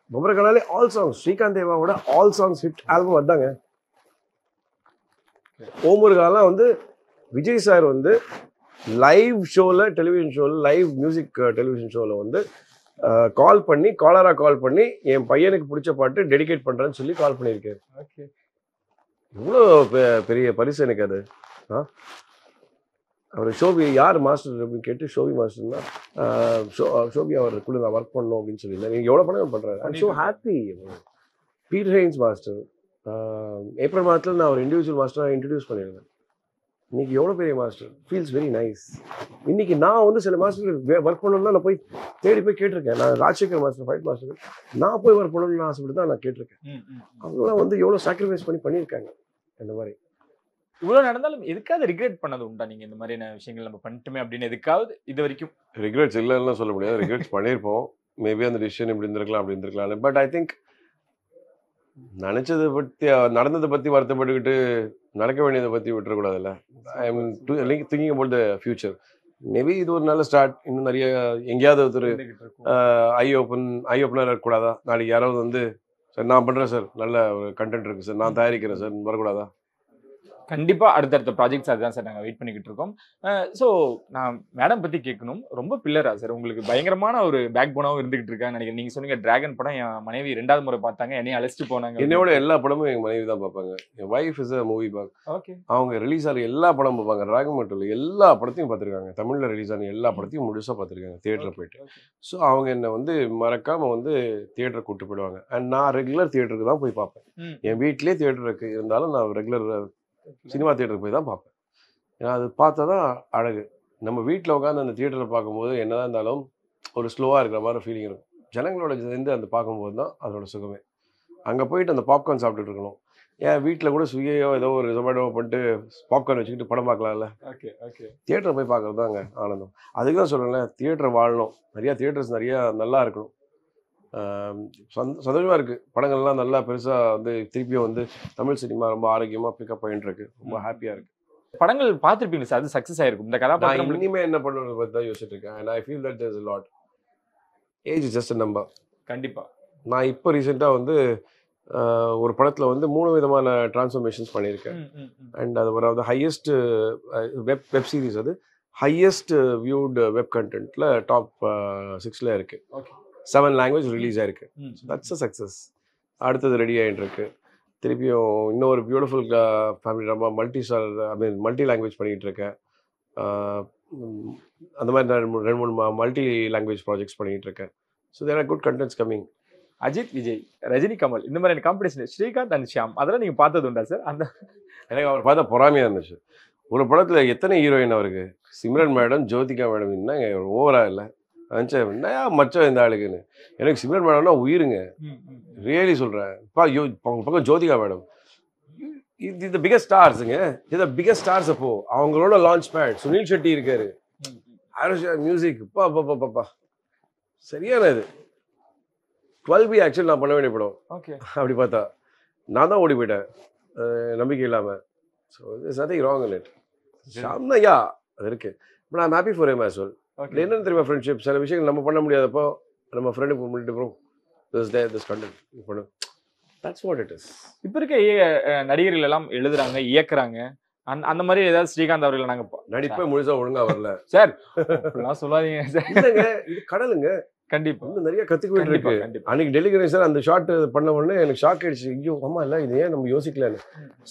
பப்ரகனாலே ஆல் சாங்ஸ். ஸ்ரீகாந்த் தேவாவோட ஆல் சாங்ஸ் ஹிட் ஆல்பம் வந்தாங்க. ஓமுருகாலாம் வந்து விஜய் சார் வந்து லைவ் ஷோவில், டெலிவிஷன் ஷோவில், லைவ் மியூசிக் டெலிவிஷன் ஷோவில் வந்து கால் பண்ணி, காலராக கால் பண்ணி என் பையனுக்கு பிடிச்ச பாட்டு டெடிகேட் பண்ணுறேன்னு சொல்லி கால் பண்ணியிருக்காரு. இவ்வளோ பெரிய பரிசு எனக்கு அது. அவர் ஷோபி யார் மாஸ்டர் அப்படின்னு கேட்டு, ஷோபி மாஸ்டர்னா ஷோபி அவர் கூட நான் ஒர்க் பண்ணணும் அப்படின்னு சொல்லியிருந்தேன். நீங்கள் எவ்வளோ படம் பண்ணுறாரு, I'm so happy. Peter Haynes master April மாதத்தில் நான் ஒரு இண்டிவிஜுவல் மாஸ்டராக இன்ட்ரடியூஸ் பண்ணியிருந்தேன். இன்னைக்கு எவ்வளோ பெரிய மாஸ்டர், ஃபீல்ஸ் வெரி நைஸ். இன்னைக்கு நான் வந்து சில மாஸ்டர் ஒர்க் பண்ணணும்னா நான் போய் தேடி போய் கேட்டிருக்கேன். நான் ராஜசேகர் மாஸ்டர், ஃபைட் மாஸ்டர், நான் போய் ஒர்க் பண்ணணும்னு ஆசைப்பட்டு தான் நான் கேட்டிருக்கேன். அவங்களாம் வந்து எவ்வளோ சாக்ரிஃபைஸ் பண்ணியிருக்காங்க. இந்த மாதிரி இவ்வளோ நடந்தாலும் எதுக்காவது ரிக்ரெட் பண்ணது உண்டா? நீங்கள் இந்த மாதிரியான விஷயங்கள் நம்ம பண்ணிட்டுமே அப்படின்னு எதுக்காவது இது வரைக்கும்? ரிக்ரெட்ஸ் இல்லைன்னு சொல்ல முடியாது, ரிக்ரெட்ஸ் பண்ணியிருப்போம். மேபி அந்த டிசிஷன் இப்படி இருந்திருக்கலாம், அப்படி இருந்திருக்கலாம். பட் ஐ திங்க் நினச்சதை பற்றி, நடந்ததை பற்றி வருத்தப்பட்டுக்கிட்டு நடக்க வேண்டியதை பற்றி விட்டுறக்கூடாதுல்ல. I am thinking about the future. Maybe இது ஒரு நல்ல ஸ்டார்ட். இன்னும் நிறைய எங்கேயாவது ஒருத்தர் ஐ ஓப்பனர் இருக்கக்கூடாதா? நாளைக்கு யாராவது வந்து சார் நான் பண்ணுறேன் சார், நல்ல ஒரு கண்டென்ட் இருக்குது சார், நான் தயாரிக்கிறேன் சார், வரக்கூடாதா? கண்டிப்பா அடுத்தடுத்த ப்ராஜெக்ட்ஸ் அதுதான் சார் நாங்கள் வெயிட் பண்ணிக்கிட்டு இருக்கோம். ஸோ நான் மேடம் பற்றி கேட்கணும். ரொம்ப பில்லரா சார், உங்களுக்கு பயங்கரமான ஒரு பேக் போனாவும் இருந்துகிட்டு இருக்காங்க நினைக்கிறேன். நீங்கள் சொன்னீங்க டிராகன் படம் என் மனைவி 2வது முறை பார்த்தாங்க, என்னையும் அழைச்சிட்டு போனாங்க. என்னோட எல்லா படமும் எங்கள் மனைவி தான் பார்ப்பாங்க. என் wife is a movie bug. Okay, அவங்க ரிலீஸ் ஆகிற எல்லா படம் பார்ப்பாங்க. டிராகன் மட்டும் இல்லை, எல்லா படத்தையும் பார்த்துருக்காங்க. தமிழில் ரிலீஸ் ஆன எல்லா படத்தையும் முழுசாக பார்த்துருக்காங்க தியேட்டரில் போயிட்டு. ஸோ அவங்க என்னை வந்து மறக்காமல் வந்து தியேட்டரை கூப்பிட்டு போயிடுவாங்க. அண்ட் நான் ரெகுலர் தியேட்டருக்கு தான் போய் பார்ப்பேன். என் வீட்லேயே தியேட்டர் இருக்குது, இருந்தாலும் நான் ரெகுலர் சினிமா தியேட்டருக்கு போய் தான் பார்ப்பேன். ஏன்னா அது பார்த்தா தான் அழகு. நம்ம வீட்டில் உட்காந்து அந்த தியேட்டரை பார்க்கும்போது என்னதான் இருந்தாலும் ஒரு ஸ்லோவாக இருக்கிற மாதிரி ஃபீலிங் இருக்கும். ஜனங்களோட சேர்ந்து அந்த பார்க்கும்போது தான் அதோட சுகமே. அங்கே போயிட்டு அந்த பாப்கார்ன் சாப்பிட்டுட்டு இருக்கணும். ஏன் வீட்டில் கூட ஸ்விக்கியோ ஏதோ ஒரு ஜொமேட்டோ பண்ணிட்டு பாப்கார்ன் வச்சுக்கிட்டு படம் பார்க்கலாம்ல. Okay okay. தியேட்டரை போய் பார்க்குறது தாங்க ஆனந்தம். அதுக்கு தான் சொல்கிறேன்ல, தியேட்டரை வாழணும். நிறையா தியேட்டர்ஸ் நிறையா நல்லா இருக்கணும். சந்தோஷமாக இருக்குது. படங்கள்லாம் நல்லா பெருசாக வந்து திருப்பியும் வந்து தமிழ் சினிமா ரொம்ப ஆரோக்கியமாக பிக்கப் பண்ணிட்டு இருக்கு. ரொம்ப ஹாப்பியாக இருக்குது. படங்கள் பார்த்துருப்பீங்க சார், அது சக்ஸஸ் ஆயிருக்கும். இந்த நான் கதாபாத்திரம் இனிமேல் என்ன பண்ணுறது பற்றி தான் யோசிச்சுட்டு இருக்கேன். And I feel that there's a lot. Age is just a number. கண்டிப்பா. நான் இப்போ ரீசெண்டாக வந்து ஒரு படத்தில் வந்து 3 விதமான டிரான்ஸ்ஃபர்மேஷன்ஸ் பண்ணியிருக்கேன். அண்ட் அது ஒரு of the highest web series. அது ஹையஸ்ட் வியூட் வெப் கண்டென்ட்டில் டாப் 6ல் இருக்குது. ஓகே. 7 லாங்குவேஜ் ரிலீஸ் ஆயிருக்கு. That's a success. அடுத்தது ரெடி ஆகிட்டு இருக்கு. திருப்பியும் இன்னொரு beautiful family drama multi language பண்ணிகிட்டு இருக்கேன். அந்த மாதிரி நான் 2-3 மல்டி லாங்குவேஜ் ப்ராஜெக்ட்ஸ் பண்ணிகிட்டு இருக்கேன். So there are good contents coming. Ajith Vijay, Rajini Kamal இந்த மாதிரி காம்படிஷன், ஸ்ரீகாந்த் அண்ட் ஷியாம், அதெல்லாம் நீங்கள் பார்த்தது உண்டா சார்? அந்த எனக்கு அவர் பார்த்தா பொறாமையாக இருந்துச்சு. ஒரு படத்தில் எத்தனை ஹீரோயின் அவருக்கு, சிம்ரன் மேடம், ஜோதிகா மேடம், என்னங்க ஓவரா இல்லை என்னையா மச்சம் இந்த ஆளுக்குன்னு. எனக்கு சிம்ரன் மேடம்னா உயிருங்க, ரியலி சொல்கிறேன். பக்கம் ஜோதிகா மேடம், இது பிகஸ்ட் ஸ்டார்ஸுங்க. இது பிகஸ்ட் ஸ்டார்ஸ். அப்போ அவங்களோட லான்ச் பேட் சுனில் ஷெட்டி இருக்காரு, மியூசிக் பாப்பா சரியான இது. 12B ஆக்சுவலி நான் பண்ண வேண்டிய படம். ஓகே. அப்படி பார்த்தா நான் தான் ஓடி போயிட்டேன் நம்பிக்கை இல்லாமல். So it's nothing wrong in it. Yeah அது இருக்கு. But I am happy for him as well. என்னன்னு தெரியுமா, ஃப்ரெண்ட்ஷிப் சில விஷயங்கள் நம்ம பண்ண முடியாதப்போ நம்ம ஃப்ரெண்டுக்கு பண்ணிட்டு ப்ரோ திஸ் கண்டென்ட் பண்ணு. That's what it is. இப்போ இருக்க நடிகர்கள் எல்லாம் எழுதுறாங்க, இயக்குறாங்க. அந்த மாதிரி ஏதாவது ஸ்ரீகாந்த் அவர்கள் நாங்கள் நடிப்பே முழுசா ஒழுங்கா வரல சார் அப்படிலாம் சொல்லாதீங்க சார். இல்லைங்க, இது கடலுங்க. கண்டிப்பா இன்னும் நிறைய கற்றுக்க வேண்டியிருக்கு. அன்னைக்கு டெலிவரி சார் அந்த ஷார்ட் பண்ண உடனே எனக்கு ஷாக் ஆயிடுச்சு. ஐயோ அம்மா இல்லை, இது ஏன் நம்ம யோசிக்கலன்னு.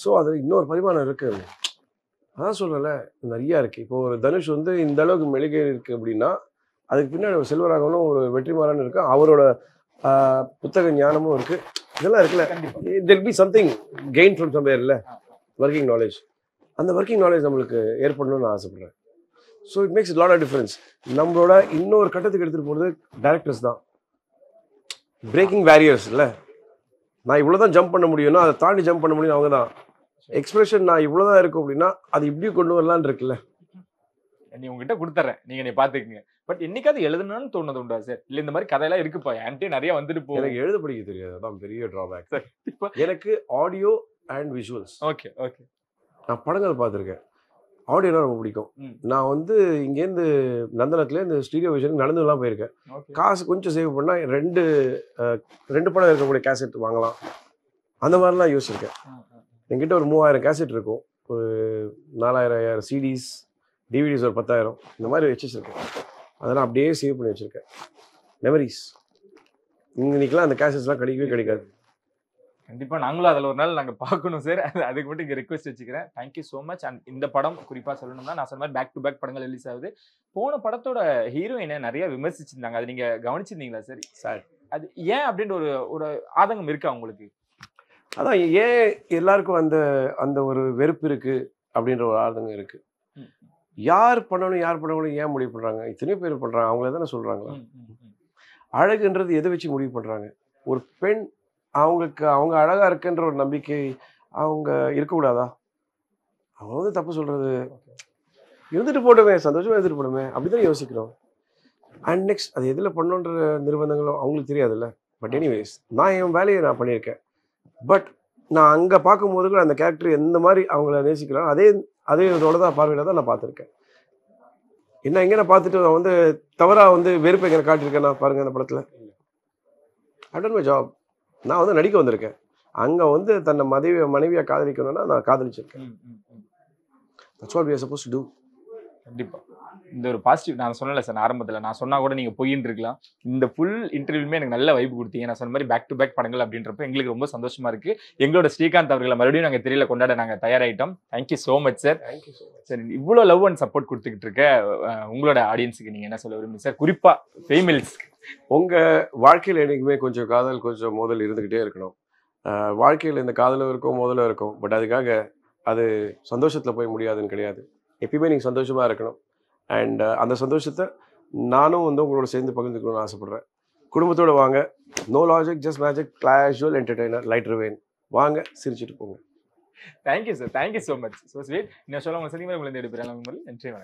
ஸோ அது இன்னொரு பரிமாணம் இருக்கு. அதான் சொல்லல, நிறையா இருக்குது. இப்போ ஒரு தனுஷ் வந்து இந்த அளவுக்கு மெழுகை இருக்குது அப்படின்னா அதுக்கு பின்னாடி ஒரு செல்வராகவனும் ஒரு வெற்றிமாறன் இருக்கு, அவரோட புத்தக ஞானமும் இருக்குது, இதெல்லாம் இருக்குல்ல. There be something gain from somewhere இல்லை, ஒர்க்கிங் நாலேஜ். அந்த ஒர்க்கிங் நாலேஜ் நம்மளுக்கு ஏற்படணும்னு நான் ஆசைப்படுறேன். So it makes lot of difference. நம்மளோட இன்னொரு கட்டத்துக்கு எடுத்துகிட்டு போகிறது டைரக்டர்ஸ் தான். பிரேக்கிங் பேரியர்ஸ் இல்லை, நான் இவ்வளோ தான் ஜம்ப் பண்ண முடியும்னா அதை தாண்டி ஜம்ப் பண்ண முடியும் அவங்க தான். எக்ஸ்பிரஷன் நான் இவ்வளோதான் இருக்கும் அப்படின்னா அது இப்படி கொண்டு வரலான்னு இருக்குல்ல. நீ உங்ககிட்ட கொடுத்துறேன், நீங்க நீ பாத்துக்கங்க. பட் என்னைக்காவது எழுதணும்னு தோணுது உண்டா சார்? இல்ல இந்த மாதிரி கதையெல்லாம் இருக்குப்பா என்கிட்ட நிறைய வந்துட்டு போகும். எனக்கு எழுத படிக்க தெரியாது, அதான் பெரிய டிராபேக். எனக்கு audio and visuals. Okay okay. நான் படங்கள் பார்த்துருக்கேன், ஆடியோனா ரொம்ப பிடிக்கும். நான் வந்து இங்கேருந்து நந்தனத்துலேருந்து ஸ்டீடியோ விஷனுக்கு நடந்துலாம் போயிருக்கேன். காசு கொஞ்சம் சேவ் பண்ணால் ரெண்டு படம் இருக்கக்கூடிய கேசட் வாங்கலாம், அந்த மாதிரிலாம் யோசிச்சிருக்கேன். என்கிட்ட ஒரு 3000 கேசட் இருக்கும், ஒரு 4000 சிடிஸ், டிவிடிஸ் ஒரு 10,000, இந்த மாதிரி வச்சுருக்கேன். அதெல்லாம் அப்படியே சேவ் பண்ணி வச்சுருக்கேன். மெமரிஸ். இன்னைக்கெல்லாம் அந்த கேசட்ஸ்லாம் கிடைக்கவே கிடைக்காது. கண்டிப்பா நாங்களும் அதில் ஒரு நாள் நாங்கள் பார்க்கணும் சார். அதுக்கு மட்டும் இங்கே ரெக்வஸ்ட் வச்சுக்கிறேன். Thank you so much. அண்ட் இந்த படம் குறிப்பாக சொல்லணும்னா நான் சொன்ன மாதிரி பேக் டு பேக் படங்கள் ரிலீஸ் ஆகுது. போன படத்தோட ஹீரோயினை நிறைய விமர்சிச்சிருந்தாங்க, அது நீங்க கவனிச்சிருந்தீங்களா சார்? சார் அது ஏன் அப்படின்ற ஒரு ஆதங்கம் இருக்கா உங்களுக்கு? அதான் ஏன் எல்லாருக்கும் அந்த அந்த ஒரு வெறுப்பு இருக்கு அப்படின்ற ஒரு ஆதங்கம் இருக்கு. யார் பண்ணணும் யார் பண்ணணும் ஏன் முடிவு பண்றாங்க? இத்தனை பேர் பண்றாங்க, அவங்கள தானே சொல்றாங்களா? அழகுன்றது எதை வச்சு முடிவு பண்றாங்க? ஒரு பெண் அவங்களுக்கு அவங்க அழகா இருக்குன்ற ஒரு நம்பிக்கை அவங்க இருக்கக்கூடாதா? அவங்க வந்து தப்பு சொல்றது, இருந்துட்டு போடுமே, சந்தோஷமா இருந்துட்டு போடுமே, அப்படிதான் யோசிக்கிறோம். அண்ட் நெக்ஸ்ட் அது எதில் பண்ணணுன்ற நிர்பந்தங்களும் அவங்களுக்கு தெரியாதுல்ல. பட் எனிவேஸ் நான் என் வேலையை நான் பண்ணியிருக்கேன். பட் நான் அங்கே பார்க்கும்போது கூட அந்த கேரக்டர் எந்த மாதிரி அவங்கள நேசிக்கிறாங்க அதே இதோட தான் பார்வையில் தான் நான் பார்த்துருக்கேன். என்ன எங்கே நான் பார்த்துட்டு நான் வந்து தவறாக வந்து வெறுப்பை எங்கே காட்டியிருக்கேன் நான் பாருங்கள் அந்த படத்தில். I done my job. நான் வந்து நடிக்க வந்திருக்கேன், அங்கே வந்து தன்னை மனைவியை காதலிக்கணும்னா நான் காதலிச்சிருக்கேன். That's what we are suppose to do. கண்டிப்பா இந்த ஒரு பாசிட்டிவ் நான் சொன்னல சார் ஆரம்பத்தில், நான் சொன்னா கூட நீங்க பொய்ன்னு இருக்கலாம். இந்த ஃபுல் இன்டர்வியூமே எனக்கு நல்ல வைப்பு கொடுத்தீங்க. நான் சொன்ன மாதிரி பேக் டு பேக் படங்கள் அப்படின்றப்ப எங்களுக்கு ரொம்ப சந்தோஷமா இருக்கு. எங்களோட ஸ்ரீகாந்த் அவர்களை மறுபடியும் நாங்கள் தெரியல கொண்டாட நாங்கள் தயாராகிட்டோம். Thank you so much sir. Thank you so much sir. இவ்வளோ லவ் அண்ட் சப்போர்ட் கொடுத்துக்கிட்டு இருக்க உங்களோட ஆடியன்ஸுக்கு நீங்க என்ன சொல்ல விரும்புங்க சார்? குறிப்பா ஃபெமில்ஸ், உங்கள் வாழ்க்கையில் என்றைக்குமே கொஞ்சம் காதல் கொஞ்சம் மோதல் இருந்துக்கிட்டே இருக்கணும். வாழ்க்கையில் இந்த காதலும் இருக்கும் மோதலும் இருக்கும். பட் அதுக்காக அது சந்தோஷத்தில் போய் முடியாதுன்னு கிடையாது. எப்பயுமே நீங்கள் சந்தோஷமாக இருக்கணும். அண்ட் அந்த சந்தோஷத்தை நானும் வந்து உங்களோட சேர்ந்து பகிர்ந்துக்கணும்னு ஆசைப்படுறேன். குடும்பத்தோடு வாங்க. No logic, just magic, casual entertainer, lighter vein. வாங்க, சிரிச்சுட்டு போங்க. Thank you sir, thank you so much. So sweet. இன்னும் சொல்ல உங்களை சந்திக்கும் வரை உங்களை எடுப்பிடலாம். நன்றி, வணக்கம்.